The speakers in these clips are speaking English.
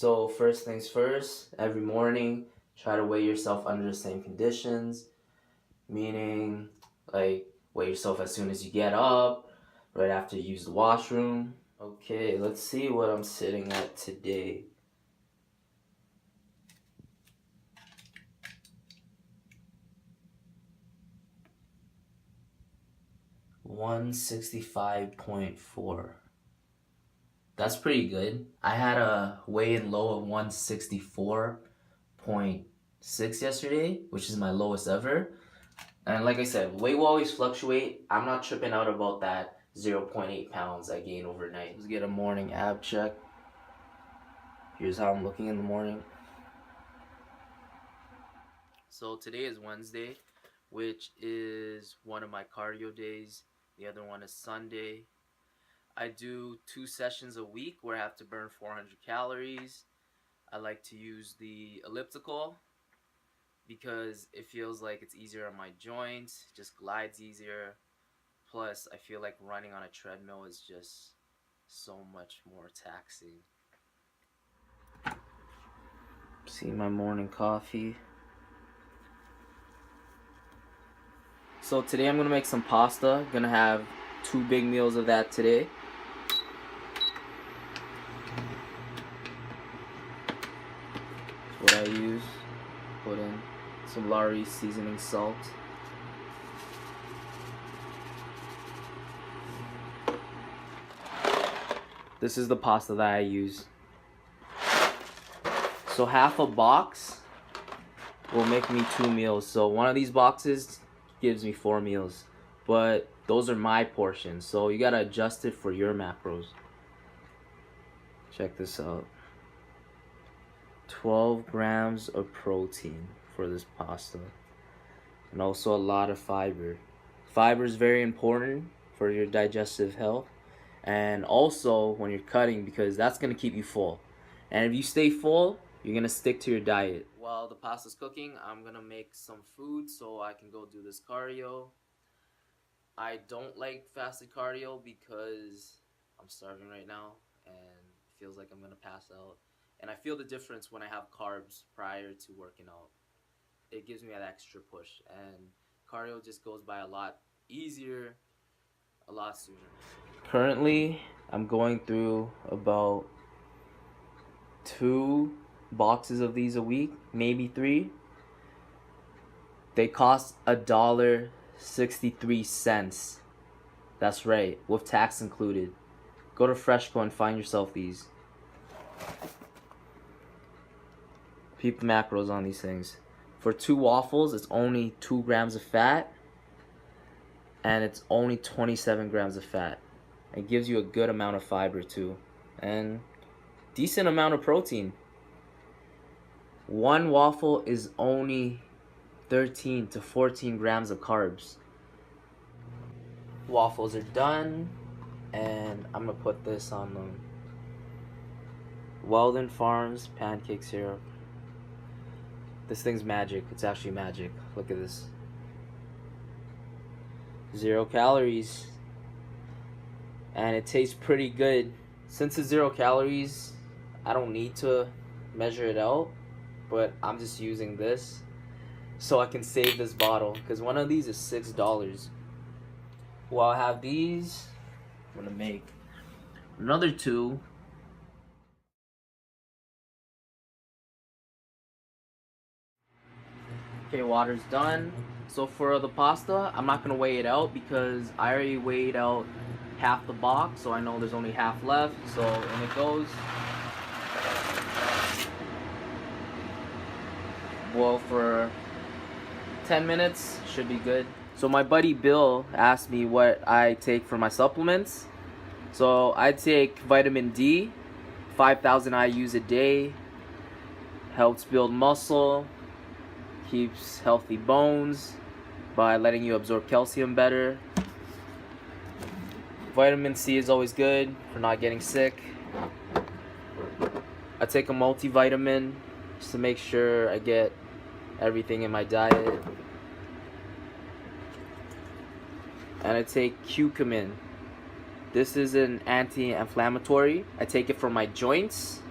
So first things first, every morning, try to weigh yourself under the same conditions, meaning like weigh yourself as soon as you get up, right after you use the washroom. Okay, let's see what I'm sitting at today. $165.4. That's pretty good. I had a weigh-in low of 164.6 yesterday, which is my lowest ever. And like I said, weight will always fluctuate. I'm not tripping out about that 0.8 pounds I gained overnight. Let's get a morning ab check. Here's how I'm looking in the morning. So today is Wednesday, which is one of my cardio days. The other one is Sunday. I do 2 sessions a week where I have to burn 400 calories. I like to use the elliptical because it feels like it's easier on my joints, just glides easier. Plus, I feel like running on a treadmill is just so much more taxing. See my morning coffee. So today I'm gonna make some pasta. Gonna have 2 big meals of that today. That's what I use. Put in some Lari seasoning salt. This is the pasta that I use. So half a box will make me 2 meals. So one of these boxes gives me 4 meals. But those are my portions. So you gotta adjust it for your macros. Check this out. 12 grams of protein for this pasta. And also a lot of fiber. Fiber is very important for your digestive health. And also when you're cutting, because that's gonna keep you full. And if you stay full, you're gonna stick to your diet. While the pasta's cooking, I'm gonna make some food so I can go do this cardio. I don't like fasted cardio because I'm starving right now and it feels like I'm gonna pass out. And I feel the difference when I have carbs prior to working out. It gives me that extra push, and cardio just goes by a lot easier, a lot sooner. Currently, I'm going through about 2 boxes of these a week, maybe 3. They cost $1.63. That's right, with tax included. Go to Freshco and find yourself these. Peep the macros on these things. For 2 waffles, it's only 2 grams of fat, and it's only 27 grams of fat. It gives you a good amount of fiber too, and decent amount of protein. 1 waffle is only 13 to 14 grams of carbs. Waffles are done, and I'm gonna put this on them. Weldon Farms pancake syrup. This thing's magic. It's actually magic. Look at this. 0 calories. And it tastes pretty good. Since it's 0 calories, I don't need to measure it out, but I'm just using this so I can save this bottle, because one of these is $6. While I have these, I'm gonna make another 2. Okay, water's done. So for the pasta, I'm not gonna weigh it out because I already weighed out half the box, so I know there's only half left. So in it goes. Boil for 10 minutes, should be good. So my buddy Bill asked me what I take for my supplements. So I take vitamin D, 5,000 IUs a day. Helps build muscle, keeps healthy bones by letting you absorb calcium better. Vitamin C is always good for not getting sick. I take a multivitamin just to make sure I get everything in my diet. And I take curcumin. This is an anti-inflammatory. I take it for my joints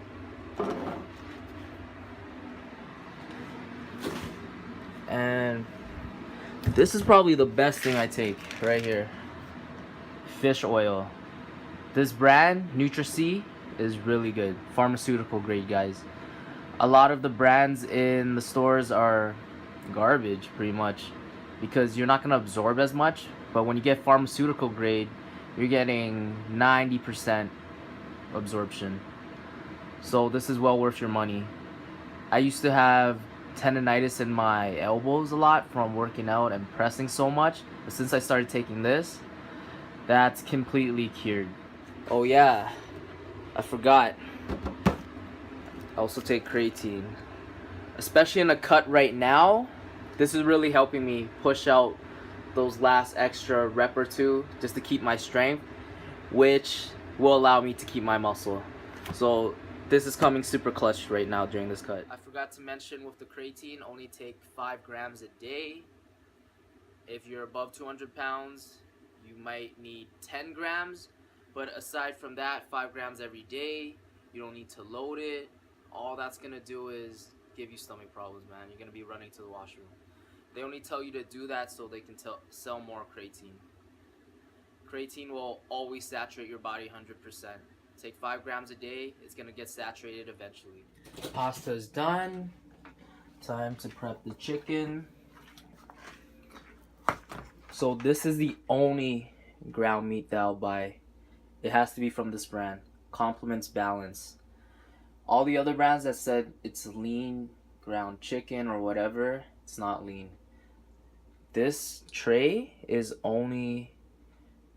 This is probably the best thing I take right here. Fish oil. This brand, Nutri-C, is really good. Pharmaceutical grade, guys. A lot of the brands in the stores are garbage, pretty much, because you're not going to absorb as much. But when you get pharmaceutical grade, you're getting 90% absorption. So this is well worth your money. I used to have tendonitis in my elbows a lot from working out and pressing so much. But since I started taking this, that's completely cured. Oh yeah, I forgot. I also take creatine. Especially in a cut right now, this is really helping me push out those last extra rep or two just to keep my strength, which will allow me to keep my muscle. So this is coming super clutch right now during this cut. I forgot to mention with the creatine, only take 5 grams a day. If you're above 200 pounds, you might need 10 grams. But aside from that, 5 grams every day. You don't need to load it. All that's going to do is give you stomach problems, man. You're going to be running to the washroom. They only tell you to do that so they can sell more creatine. Creatine will always saturate your body 100%. Take 5 grams a day, it's going to get saturated eventually. Pasta is done. Time to prep the chicken. So this is the only ground meat that I'll buy. It has to be from this brand. Complements Balance. All the other brands that said it's lean ground chicken or whatever, it's not lean. This tray is only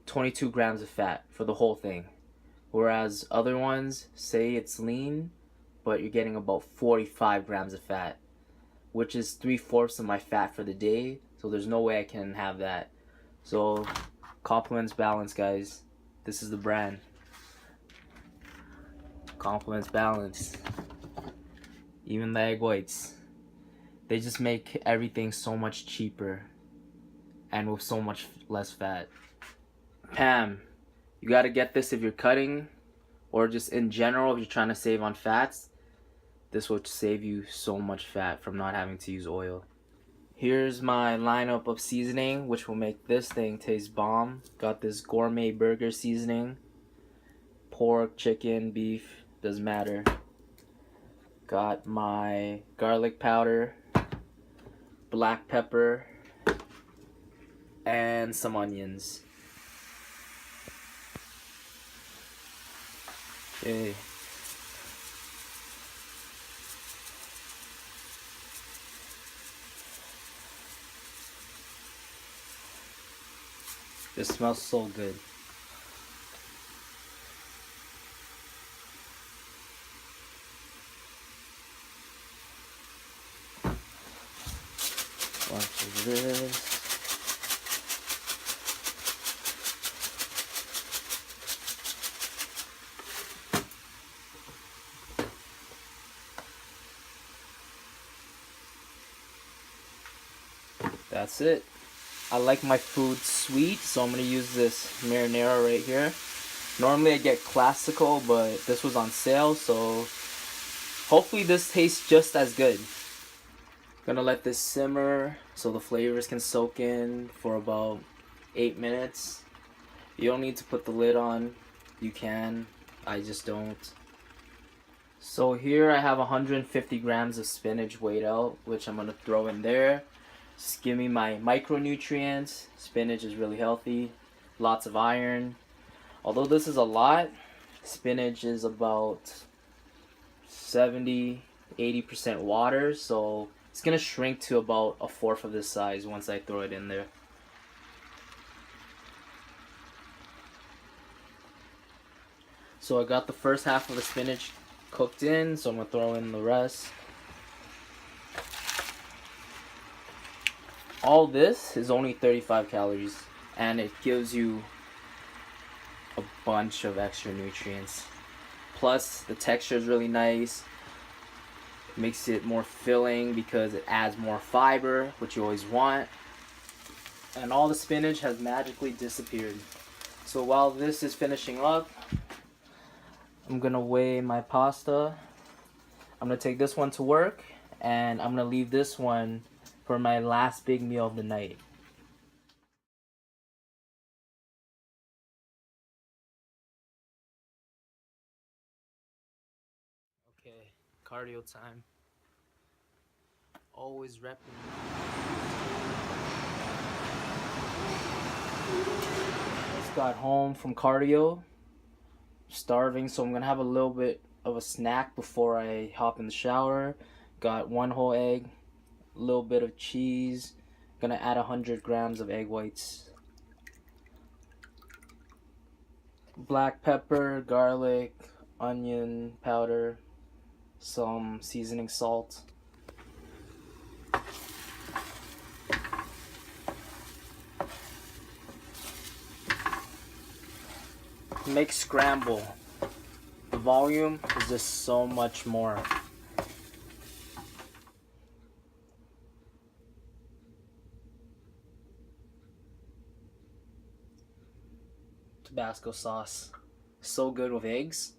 22 grams of fat for the whole thing. Whereas other ones say it's lean, but you're getting about 45 grams of fat, which is 3/4 of my fat for the day. So there's no way I can have that. So Complements Balance, guys. This is the brand. Complements Balance. Even the egg whites. They just make everything so much cheaper and with so much less fat. Pam, you gotta get this if you're cutting, or just in general if you're trying to save on fats. This will save you so much fat from not having to use oil. Here's my lineup of seasoning, which will make this thing taste bomb. Got this gourmet burger seasoning. Pork, chicken, beef, doesn't matter. Got my garlic powder, black pepper, and some onions. Okay. This smells so good. Bunch of this. That's it. I like my food sweet, so I'm going to use this marinara right here. Normally I get classical, but this was on sale, so hopefully this tastes just as good. Gonna let this simmer so the flavors can soak in for about 8 minutes. You don't need to put the lid on. You can. I just don't. So here I have 150 grams of spinach weighed out, which I'm gonna throw in there. Just give me my micronutrients. Spinach is really healthy. Lots of iron. Although this is a lot, spinach is about 70-80% water, so it's gonna shrink to about 1/4 of this size once I throw it in there. So I got the first half of the spinach cooked in, so I'm gonna throw in the rest. All this is only 35 calories, and it gives you a bunch of extra nutrients. Plus, the texture is really nice. It makes it more filling because it adds more fiber, which you always want. And all the spinach has magically disappeared. So while this is finishing up, I'm gonna weigh my pasta. I'm gonna take this one to work, and I'm gonna leave this one for my last big meal of the night. cardio time. Always repping. Just got home from cardio. Starving, so I'm gonna have a little bit of a snack before I hop in the shower. Got one whole egg, a little bit of cheese. Gonna add 100 grams of egg whites. Black pepper, garlic, onion powder, some seasoning salt. Make scramble. The volume is just so much more. Tabasco sauce. So good with eggs.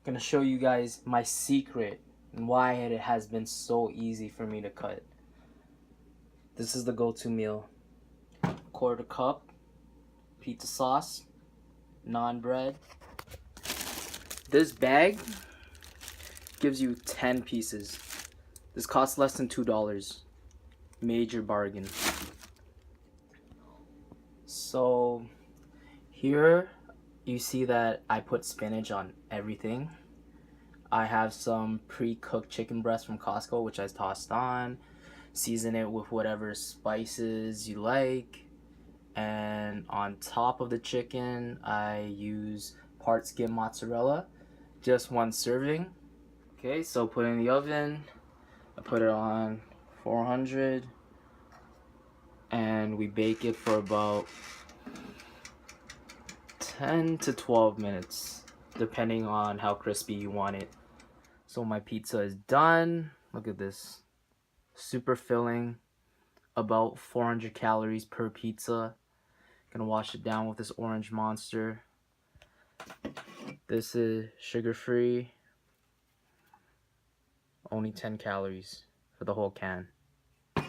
Gonna show you guys my secret and why it has been so easy for me to cut. This is the go-to meal. 1/4 cup pizza sauce, naan bread. This bag gives you 10 pieces. This costs less than $2. Major bargain. So here you see that I put spinach on everything. I have some pre-cooked chicken breast from Costco, which I tossed on. Season it with whatever spices you like. And on top of the chicken, I use part skim mozzarella. Just one serving. Okay, so put it in the oven. I put it on 400. And we bake it for about 10 to 12 minutes, depending on how crispy you want it. So my pizza is done. Look at this. Super filling. About 400 calories per pizza. Gonna wash it down with this orange monster. This is sugar-free. Only 10 calories for the whole can. I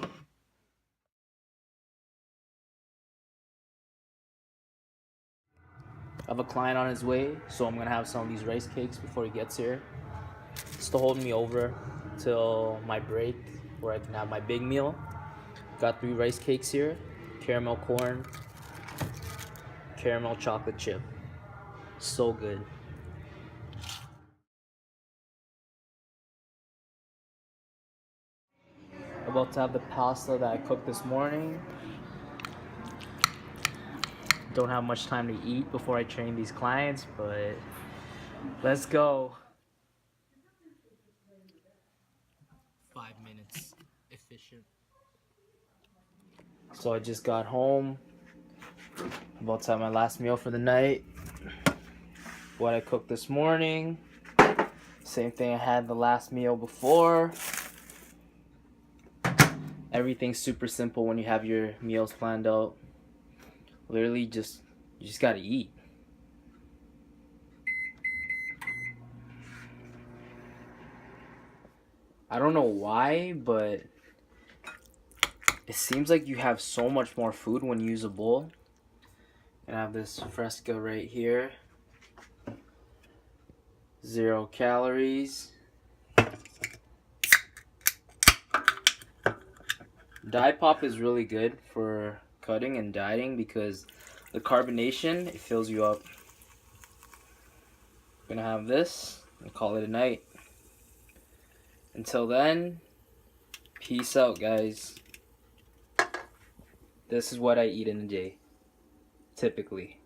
have a client on his way, so I'm gonna have some of these rice cakes before he gets here. Just to hold me over till my break, where I can have my big meal. Got 3 rice cakes here. Caramel corn, caramel chocolate chip. So good. About to have the pasta that I cooked this morning. Don't have much time to eat before I train these clients, but let's go. 5 minutes, efficient. So I just got home. About to have my last meal for the night. What I cooked this morning. Same thing I had the last meal before. Everything's super simple when you have your meals planned out. Literally you just gotta eat. I don't know why, but it seems like you have so much more food when you use a bowl. And I have this Fresca right here. 0 calories. Diet Pop is really good for cutting and dieting because the carbonation, it fills you up. I'm gonna have this and call it a night. Until then, peace out, guys. This is what I eat in a day, typically.